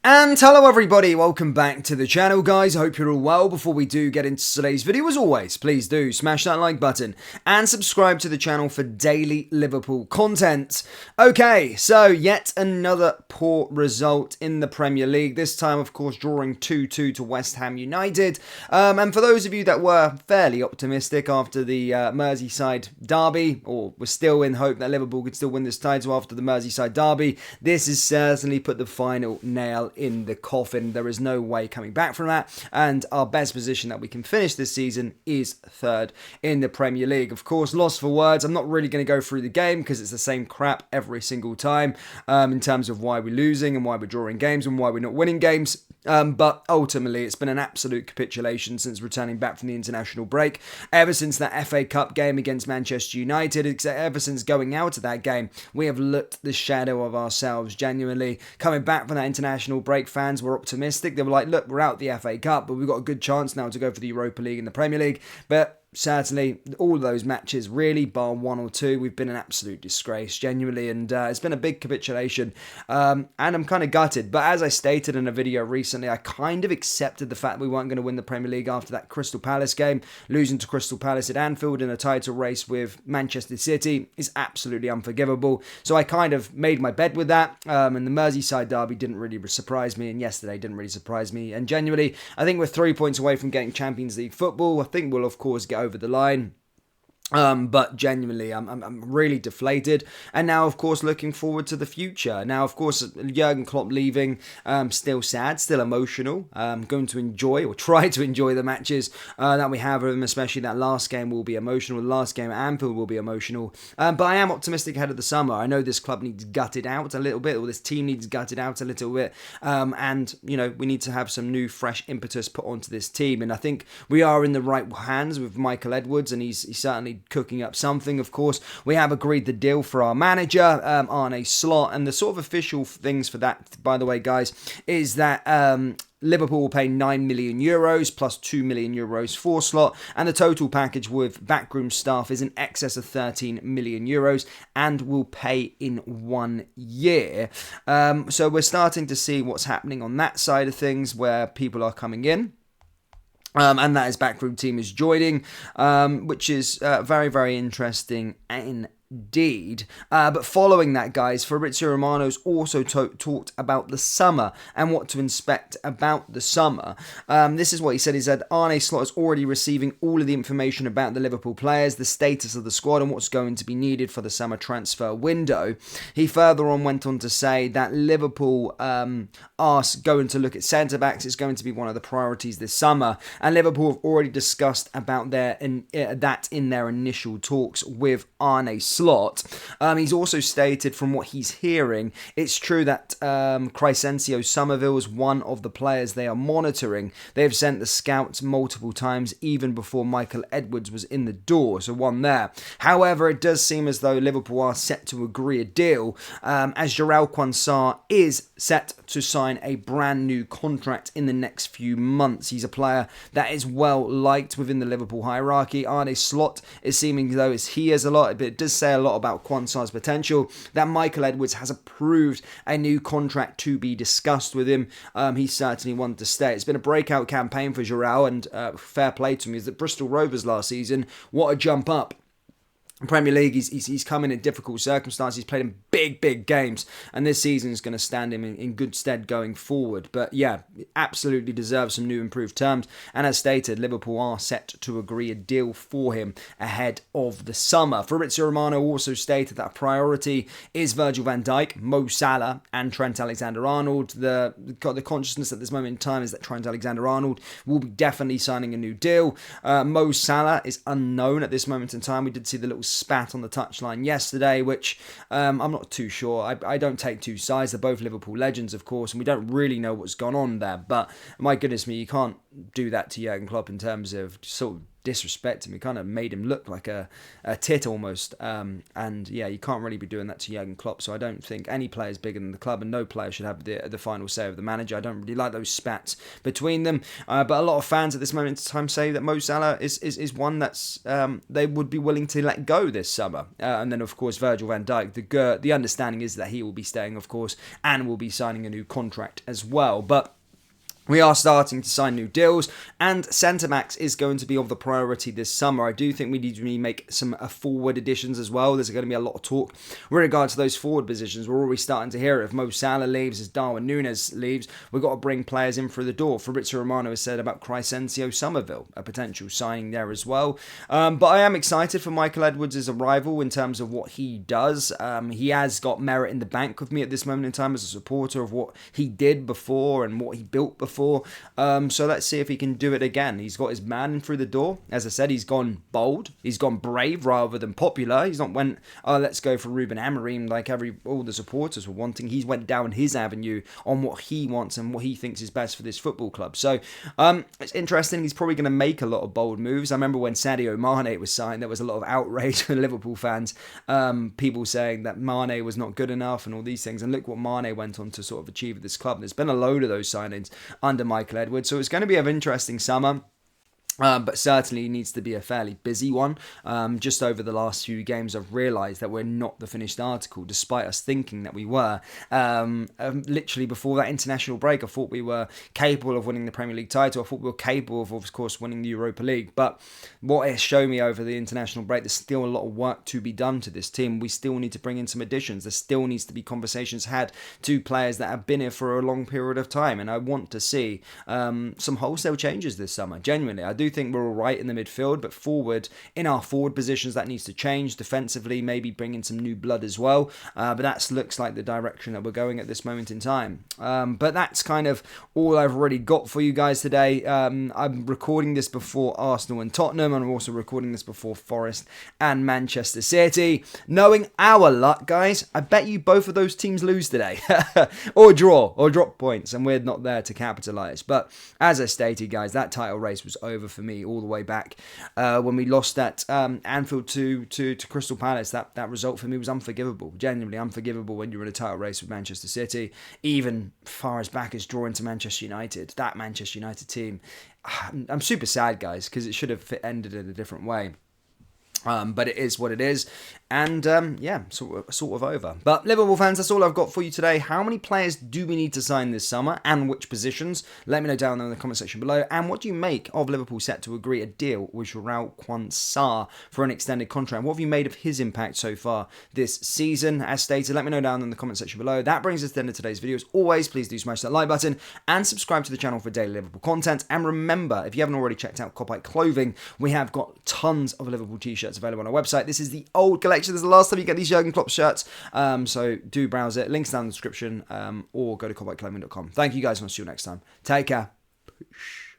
And hello everybody, welcome back to the channel guys, I hope you're all well. Before we do get into today's video, as always, please do smash that like button and subscribe to the channel for daily Liverpool content. Okay, so yet another poor result in the Premier League, this time of course drawing 2-2 to West Ham United. And for those of you that were fairly optimistic after the Merseyside derby, or were still in hope that Liverpool could still win this title after the Merseyside derby, this has certainly put the final nail in the coffin. There is no way coming back from that, and our best position that we can finish this season is third in the Premier League. Of course, lost for words. I'm not really going to go through the game because it's the same crap every single time in terms of why we're losing and why we're drawing games and why we're not winning games. But ultimately, it's been an absolute capitulation since returning back from the international break. Ever since that FA Cup game against Manchester United, ever since going out of that game, we have looked the shadow of ourselves, genuinely. Coming back from that international break, fans were optimistic. They were like, look, we're out the FA Cup, but we've got a good chance now to go for the Europa League and the Premier League. But certainly, all of those matches, really, bar one or two, we've been an absolute disgrace, genuinely, and it's been a big capitulation, and I'm kind of gutted. But as I stated in a video recently, I kind of accepted the fact we weren't going to win the Premier League after that Crystal Palace game. Losing to Crystal Palace at Anfield in a title race with Manchester City is absolutely unforgivable. So I kind of made my bed with that, and the Merseyside derby didn't really surprise me, and yesterday didn't really surprise me. And genuinely, I think we're 3 points away from getting Champions League football. I think we'll, of course, get over the line. But genuinely, I'm really deflated. And now, of course, looking forward to the future. Now, of course, Jurgen Klopp leaving, still sad, still emotional. Going to enjoy, or try to enjoy, the matches that we have with him, especially that last game will be emotional. The last game at Anfield will be emotional. But I am optimistic ahead of the summer. I know this club needs gutted out a little bit, or this team needs gutted out a little bit. And, you know, we need to have some new, fresh impetus put onto this team. And I think we are in the right hands with Michael Edwards, and he's certainly cooking up something. Of course, we have agreed the deal for our manager, Arne Slot, and the sort of official things for that, by the way, guys, is that Liverpool will pay €9 million plus €2 million for Slot, and the total package with backroom staff is in excess of €13 million and will pay in 1 year. So we're starting to see what's happening on that side of things, where people are coming in. And that his backroom team is joining, which is very, very interesting indeed. But following that, guys, Fabrizio Romano's also talked about the summer and what to expect about the summer. This is what he said. He said Arne Slot is already receiving all of the information about the Liverpool players, the status of the squad, and what's going to be needed for the summer transfer window. He further on went on to say that Liverpool are going to look at centre-backs. It's going to be one of the priorities this summer, and Liverpool have already discussed about that in their initial talks with Arne Slot. He's also stated, from what he's hearing, it's true that Crescencio Somerville is one of the players they are monitoring. They've sent the scouts multiple times, even before Michael Edwards was in the door, so one there. However, it does seem as though Liverpool are set to agree a deal, as Jarrell Quansah is set to sign a brand new contract in the next few months. He's a player that is well liked within the Liverpool hierarchy. Arne Slot is seeming though as he has a lot, but it does say a lot about Quansah's potential, that Michael Edwards has approved a new contract to be discussed with him. He certainly wanted to stay. It's been a breakout campaign for Jarrell, and fair play to him. Is that Bristol Rovers last season, what a jump up. Premier League, he's come in difficult circumstances. He's played in big games, and this season is going to stand him in good stead going forward. But yeah, absolutely deserves some new improved terms. And as stated, Liverpool are set to agree a deal for him ahead of the summer. Fabrizio Romano also stated that a priority is Virgil van Dijk, Mo Salah, and Trent Alexander-Arnold. The consciousness at this moment in time is that Trent Alexander-Arnold will be definitely signing a new deal. Mo Salah is unknown at this moment in time. We did see the little spat on the touchline yesterday, which I'm not too sure. I don't take two sides. They're both Liverpool legends, of course, and we don't really know what's gone on there. But my goodness me, you can't do that to Jurgen Klopp in terms of sort of disrespect him. He kind of made him look like a tit almost. And yeah, you can't really be doing that to Jurgen Klopp. So I don't think any player is bigger than the club, and no player should have the final say of the manager. I don't really like those spats between them. But a lot of fans at this moment in time say that Mo Salah is one that's they would be willing to let go this summer. And then of course Virgil van Dijk. The understanding is that he will be staying, of course, and will be signing a new contract as well. But we are starting to sign new deals, and centre-backs is going to be of the priority this summer. I do think we need to make some forward additions as well. There's going to be a lot of talk with regard to those forward positions. We're already starting to hear it. If Mo Salah leaves, as Darwin Núñez leaves, we've got to bring players in through the door. Fabrizio Romano has said about Crysencio Somerville, a potential signing there as well. But I am excited for Michael Edwards' arrival in terms of what he does. He has got merit in the bank with me at this moment in time as a supporter of what he did before and what he built before. So let's see if he can do it again. He's got his man in through the door. As I said, he's gone bold. He's gone brave rather than popular. He's not went, oh, let's go for Ruben Amorim like all the supporters were wanting. He's went down his avenue on what he wants and what he thinks is best for this football club. So it's interesting. He's probably going to make a lot of bold moves. I remember when Sadio Mane was signed, there was a lot of outrage from Liverpool fans. People saying that Mane was not good enough and all these things. And look what Mane went on to sort of achieve at this club. There's been a load of those signings under Michael Edwards. So it's going to be an interesting summer. But certainly needs to be a fairly busy one. Just over the last few games, I've realised that we're not the finished article, despite us thinking that we were. Literally before that international break, I thought we were capable of winning the Premier League title. I thought we were capable of course, winning the Europa League. But what it showed me over the international break, there's still a lot of work to be done to this team. We still need to bring in some additions. There still needs to be conversations had to players that have been here for a long period of time. And I want to see some wholesale changes this summer. Genuinely, I do think we're all right in the midfield, but in our forward positions, that needs to change. Defensively, maybe bring in some new blood as well. But that looks like the direction that we're going at this moment in time. But that's kind of all I've already got for you guys today. I'm recording this before Arsenal and Tottenham, and I'm also recording this before Forest and Manchester City. Knowing our luck, guys, I bet you both of those teams lose today. or draw, or drop points, and we're not there to capitalise. But as I stated, guys, that title race was over for me all the way back when we lost at Anfield to Crystal Palace. That result for me was unforgivable, genuinely unforgivable when you're in a title race with Manchester City, even far as back as drawing to Manchester United. That Manchester United team, I'm super sad, guys, because it should have ended in a different way. But it is what it is, and yeah, sort of over. But Liverpool fans, that's all I've got for you today. How many players do we need to sign this summer, and which positions? Let me know down there in the comment section below. And what do you make of Liverpool set to agree a deal with João Quansah for an extended contract? What have you made of his impact so far this season? As stated, let me know down in the comment section below. That brings us to the end of today's video. As always, please do smash that like button and subscribe to the channel for daily Liverpool content. And remember, if you haven't already checked out Copyright Clothing, we have got tons of Liverpool t-shirts available on our website. This is the old collection. This is the last time you get these Jurgen Klopp shirts. So do browse it. Links down in the description, or go to copyrightclothing.com. Thank you guys, and I'll see you next time. Take care. Peace.